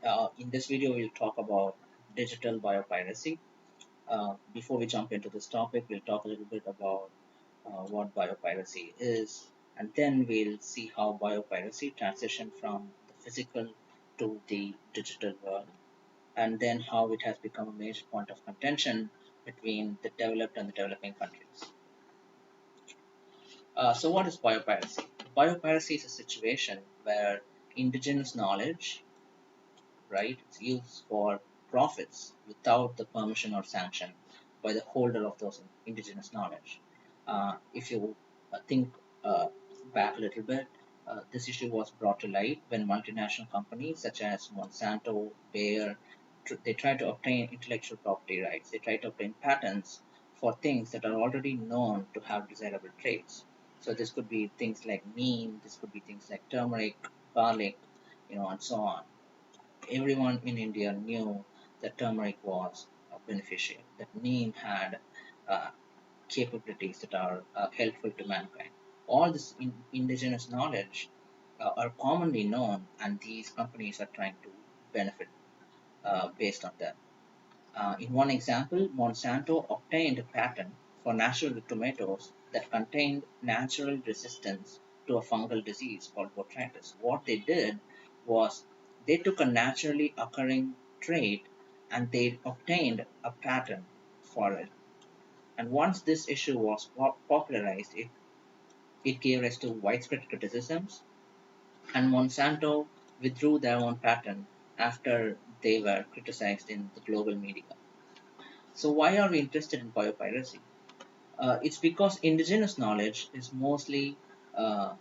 In this video, we'll talk about digital biopiracy. Before we jump into this topic, we'll talk a little bit about what biopiracy is, and then we'll see how biopiracy transitioned from the physical to the digital world, and then how it has become a major point of contention between the developed and the developing countries. So, what is biopiracy? Biopiracy is a situation where indigenous knowledge, right? It's used for profits without the permission or sanction by the holder of those indigenous knowledge. If you think uh, back a little bit, this issue was brought to light when multinational companies such as Monsanto, Bayer, they try to obtain intellectual property rights. They try to obtain patents for things that are already known to have desirable traits. So this could be things like neem, this could be things like turmeric, garlic, and so on. Everyone in India knew that turmeric was beneficial, that neem had uh, capabilities that are helpful to mankind. All this indigenous knowledge are commonly known, and these companies are trying to benefit based on them. In one example, Monsanto obtained a patent for natural tomatoes that contained natural resistance to a fungal disease called botrytis. What they did was they took a naturally occurring trait and they obtained a patent for it. And once this issue was popularized, it gave rise to widespread criticisms, and Monsanto withdrew their own patent after they were criticized in the global media. So why are we interested in biopiracy? It's because indigenous knowledge is mostly uh,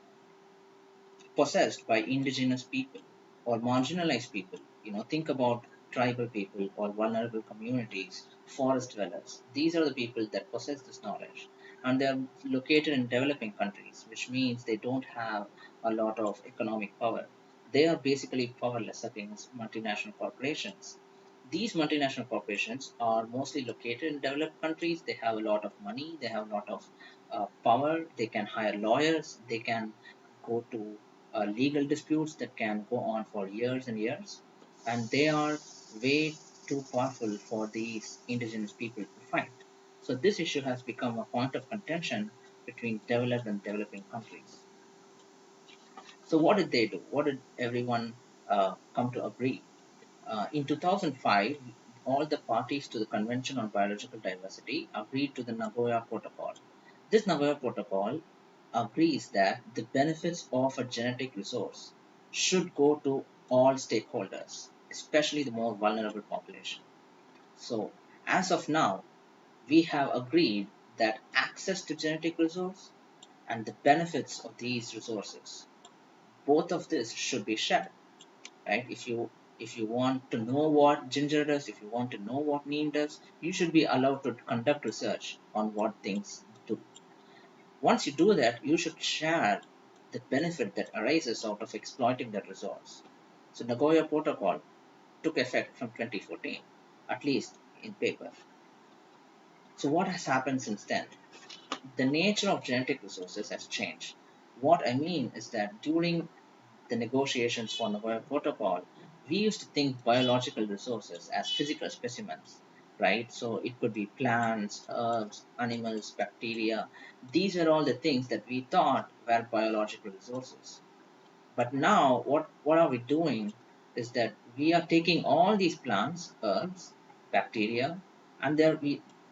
possessed by indigenous people or marginalized people. Think about tribal people or vulnerable communities, forest dwellers. These are the people that possess this knowledge, and they're located in developing countries, which means they don't have a lot of economic power. They are basically powerless against multinational corporations. These multinational corporations are mostly located in developed countries. They have a lot of money, they have a lot of power, they can hire lawyers, they can go to legal disputes that can go on for years and years, and they are way too powerful for these indigenous people to fight. So, this issue has become a point of contention between developed and developing countries. So, what did they do? What did everyone come to agree? In 2005, all the parties to the Convention on Biological Diversity agreed to the Nagoya Protocol. This Nagoya Protocol agrees that the benefits of a genetic resource should go to all stakeholders, especially the more vulnerable population. So, as of now, we have agreed that access to genetic resource and the benefits of these resources, both of this should be shared, right? If you want to know what ginger does, if you want to know what neem does, you should be allowed to conduct research on what things do. Once you do that, you should share the benefit that arises out of exploiting that resource. So Nagoya Protocol took effect from 2014, at least in paper. So what has happened since then? The nature of genetic resources has changed. What I mean is that during the negotiations for Nagoya Protocol, we used to think biological resources as physical specimens, right? So it could be plants, herbs, animals, bacteria. These were all the things that we thought were biological resources. But now, what are we doing is that we are taking all these plants, herbs, bacteria, and they're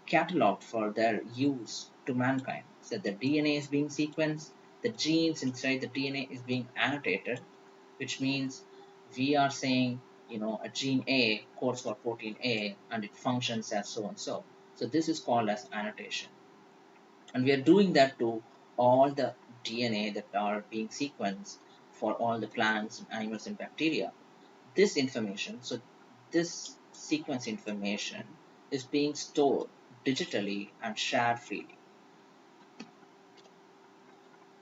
cataloged for their use to mankind. So the DNA is being sequenced, the genes inside the DNA is being annotated, which means we are saying, a gene A codes for protein A and it functions as so and so. So this is called as annotation. And we are doing that to all the DNA that are being sequenced for all the plants, animals, and bacteria. This information, so this sequence information is being stored digitally and shared freely.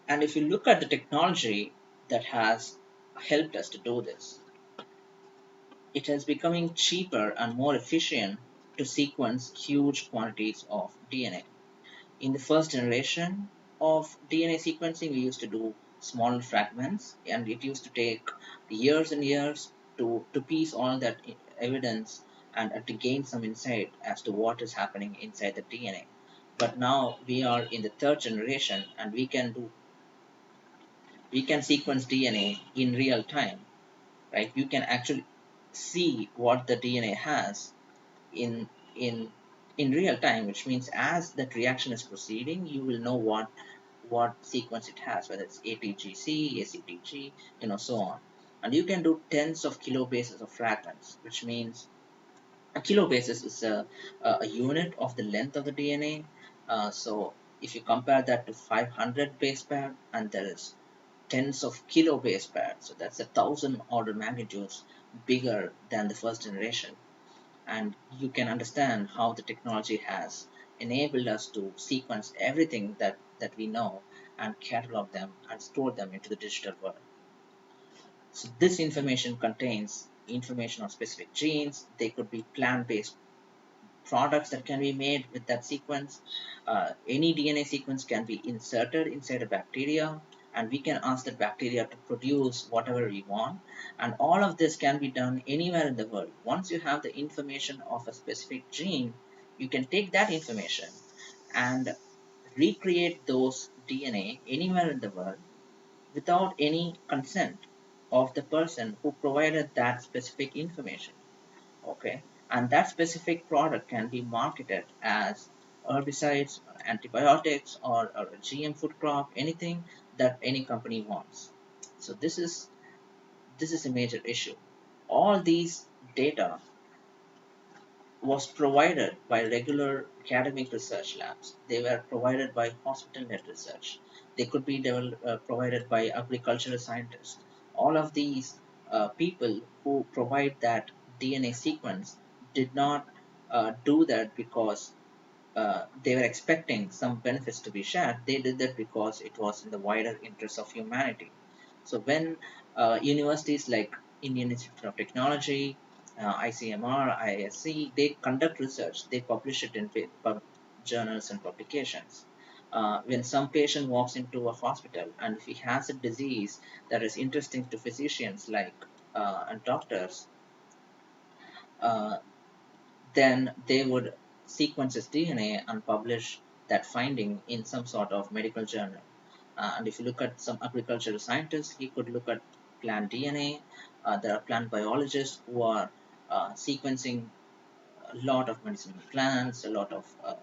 And if you look at the technology that has helped us to do this, it is becoming cheaper and more efficient to sequence huge quantities of DNA. In the first generation of DNA sequencing, we used to do small fragments, and it used to take years and years to piece all that evidence and to gain some insight as to what is happening inside the DNA. But now we are in the third generation, and we can sequence DNA in real time, right? You can actually see what the DNA has in in in real time, which means as that reaction is proceeding, you will know what sequence it has, whether it's ATGC, ACTG, so on. And you can do tens of kilobases of fragments, which means a kilobasis is a unit of the length of the DNA. So if you compare that to 500 base pair, and there is tens of kilo base pairs, so that's 1,000 order magnitudes bigger than the first generation. And you can understand how the technology has enabled us to sequence everything that we know and catalog them and store them into the digital world. So this information contains information on specific genes. They could be plant-based products that can be made with that sequence. Any DNA sequence can be inserted inside a bacteria, and we can ask that bacteria to produce whatever we want. And all of this can be done anywhere in the world. Once you have the information of a specific gene, you can take that information and recreate those DNA anywhere in the world without any consent of the person who provided that specific information. Okay, and that specific product can be marketed as herbicides, antibiotics, or a GM food crop, anything that any company wants. So this is a major issue. All these data was provided by regular academic research labs. They were provided by hospital-led research. They could be provided by agricultural scientists. All of these people who provide that DNA sequence did not do that because they were expecting some benefits to be shared. They did that because it was in the wider interest of humanity. So when universities like Indian Institute of Technology, ICMR, IISc, they conduct research, they publish it in journals and publications. When some patient walks into a hospital and if he has a disease that is interesting to physicians and doctors, uh, then they would sequence his DNA and publish that finding in some sort of medical journal. And if you look at some agricultural scientists, he could look at plant DNA. There are plant biologists who are sequencing a lot of medicinal plants, a lot of uh,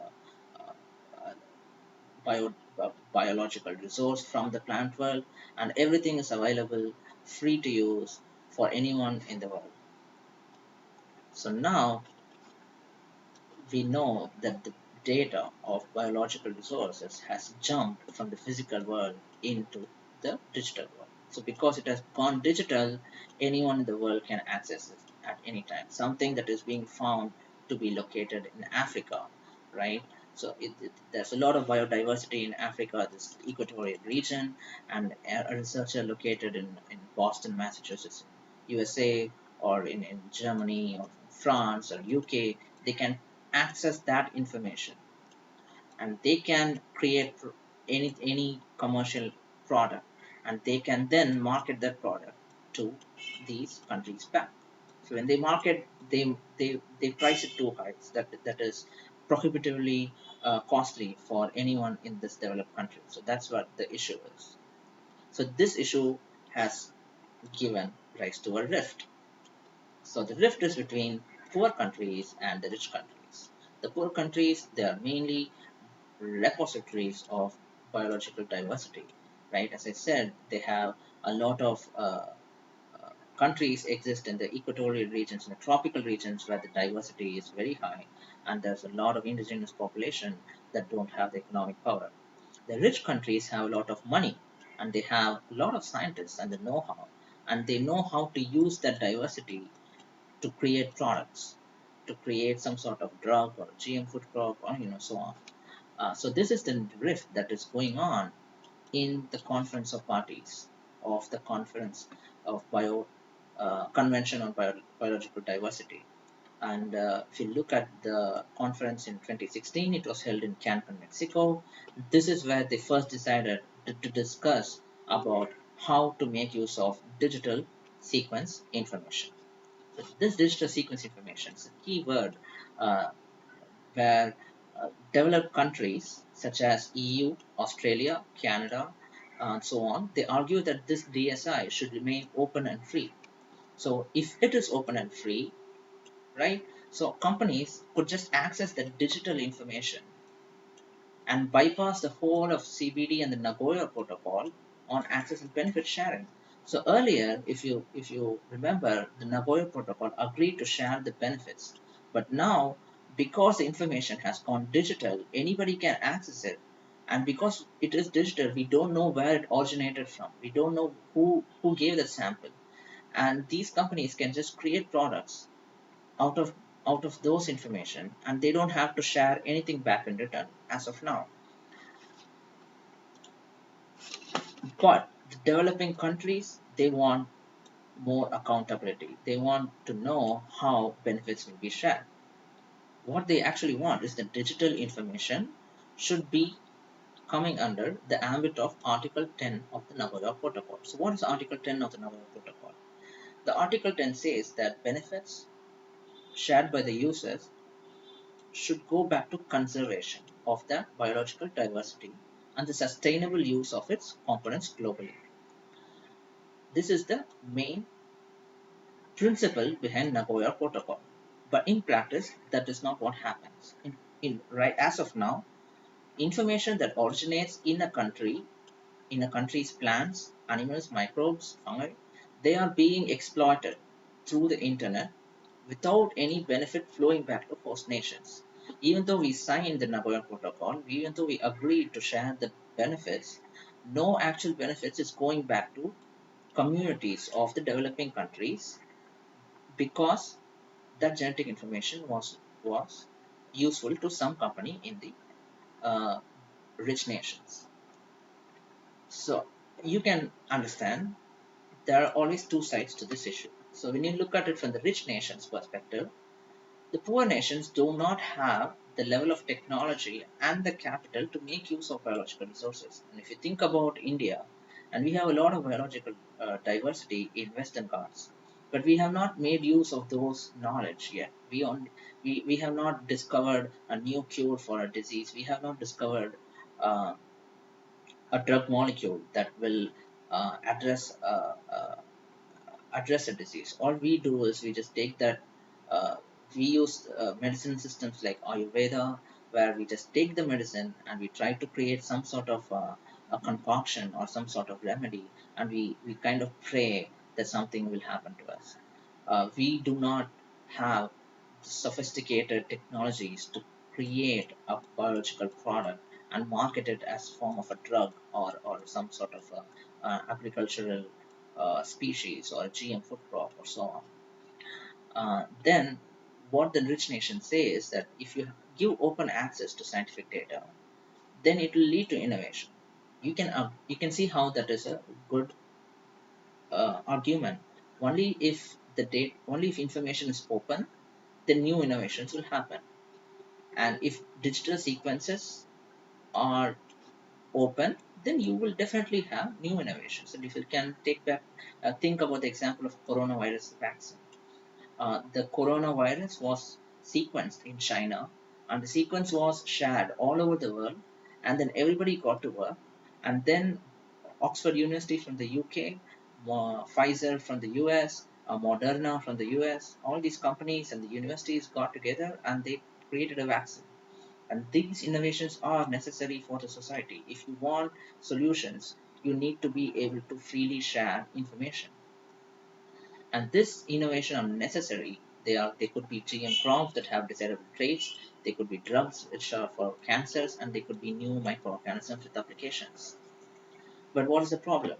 bio, biological resource from the plant world, and everything is available, free to use for anyone in the world. So now we know that the data of biological resources has jumped from the physical world into the digital world. So because it has gone digital, anyone in the world can access it at any time. Something that is being found to be located in Africa, right? So there's a lot of biodiversity in Africa, this equatorial region, and a researcher located in Boston, Massachusetts, USA, or in Germany, or France, or UK, they can access that information, and they can create any commercial product, and they can then market that product to these countries back. So when they market, they price it too high. That is prohibitively costly for anyone in this developed country. So that's what the issue is. So this issue has given rise to a rift. So the rift is between poor countries and the rich countries. The poor countries, they are mainly repositories of biological diversity, right? As I said, they have a lot of countries exist in the equatorial regions, in the tropical regions where the diversity is very high, and there's a lot of indigenous population that don't have the economic power. The rich countries have a lot of money, and they have a lot of scientists and the know-how, and they know how to use that diversity to create products, to create some sort of drug or GM food crop, or so on. So this is the rift that is going on in the conference of parties of the conference of convention on biological diversity. And if you look at the conference in 2016, it was held in Cancun, Mexico. This is where they first decided to discuss about how to make use of digital sequence information. This digital sequence information is a key word uh, where developed countries such as EU, Australia, Canada, and so on, they argue that this DSI should remain open and free. So if it is open and free, right? So companies could just access the digital information and bypass the whole of CBD and the Nagoya Protocol on access and benefit sharing. So earlier, if you remember, the Nagoya Protocol agreed to share the benefits, but now because the information has gone digital, anybody can access it, and because it is digital, we don't know where it originated from. We don't know who gave the sample, and these companies can just create products out of those information, and they don't have to share anything back in return as of now. But the developing countries, they want more accountability. They want to know how benefits will be shared. What they actually want is the digital information should be coming under the ambit of Article 10 of the Nagoya Protocol. So what is Article 10 of the Nagoya Protocol? The Article 10 says that benefits shared by the users should go back to conservation of the biological diversity and the sustainable use of its components globally. This is the main principle behind Nagoya Protocol. But in practice, that is not what happens. Right as of now, information that originates in a country's plants, animals, microbes, fungi, they are being exploited through the internet without any benefit flowing back to host nations. Even though we signed the Nagoya Protocol, even though we agreed to share the benefits, no actual benefits is going back to communities of the developing countries because that genetic information was useful to some company in the uh, rich nations. So you can understand there are always two sides to this issue. So when you look at it from the rich nations perspective, the poor nations do not have the level of technology and the capital to make use of biological resources. And if you think about India, and we have a lot of biological diversity in Western Ghats, but we have not made use of those knowledge yet. We have not discovered a new cure for a disease. We have not discovered uh, a drug molecule that will address a disease. All we do is we just take that, uh, we use medicine systems like Ayurveda, where we just take the medicine and we try to create some sort of a concoction or some sort of remedy, and we kind of pray that something will happen to us. We do not have sophisticated technologies to create a biological product and market it as form of a drug or some sort of agricultural species or a GM food crop or so on. Then what the rich nations say is that if you give open access to scientific data, then it will lead to innovation. You can see how that is a good argument. Only if information is open, then new innovations will happen. And if digital sequences are open, then you will definitely have new innovations. And if you can think about the example of coronavirus vaccine. The coronavirus was sequenced in China, and the sequence was shared all over the world, and then everybody got to work, and then Oxford University from the UK, Pfizer from the US, Moderna from the US, all these companies and the universities got together and they created a vaccine. And these innovations are necessary for the society. If you want solutions, you need to be able to freely share information. And this innovation are necessary. They could be GM crops that have desirable traits, they could be drugs which are for cancers, and they could be new microorganisms with applications. But what is the problem?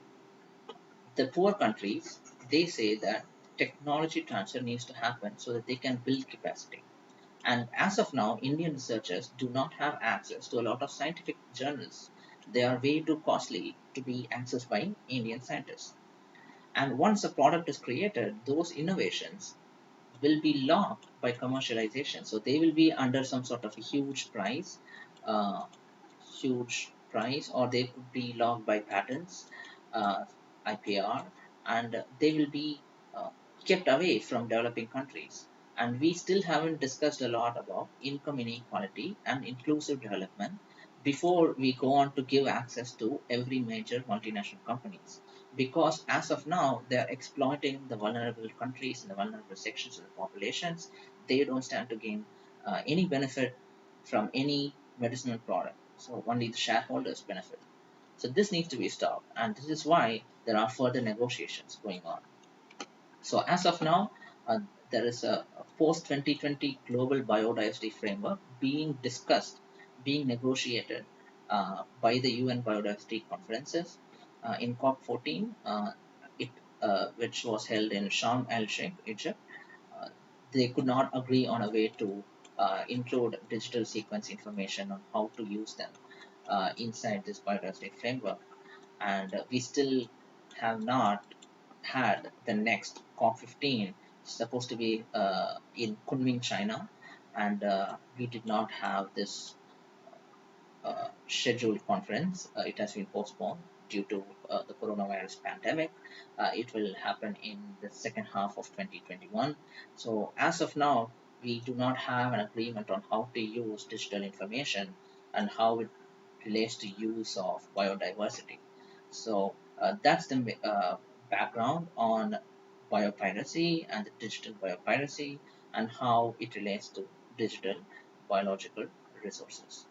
The poor countries, they say that technology transfer needs to happen so that they can build capacity. And as of now, Indian researchers do not have access to a lot of scientific journals. They are way too costly to be accessed by Indian scientists. And once a product is created, those innovations will be locked by commercialization. So they will be under some sort of a uh, huge price, or they could be locked by patents, uh, IPR, and they will be kept away from developing countries. And we still haven't discussed a lot about income inequality and inclusive development before we go on to give access to every major multinational companies. Because as of now, they're exploiting the vulnerable countries and the vulnerable sections of the populations. They don't stand to gain any benefit from any medicinal product. So only the shareholders benefit. So this needs to be stopped, and this is why there are further negotiations going on. So as of now, there is a post 2020 global biodiversity framework being discussed, being negotiated by the UN biodiversity conferences in COP14, which was held in Sharm el Sheikh, Egypt. Uh, they could not agree on a way to include digital sequence information on how to use them inside this biodiversity framework. And we still have not had the next COP15 supposed to be in Kunming, China, and we did not have this scheduled conference. It has been postponed due to the coronavirus pandemic. It will happen in the second half of 2021. So as of now, we do not have an agreement on how to use digital information and how it relates to use of biodiversity. So that's the background on biopiracy and the digital biopiracy and how it relates to digital biological resources.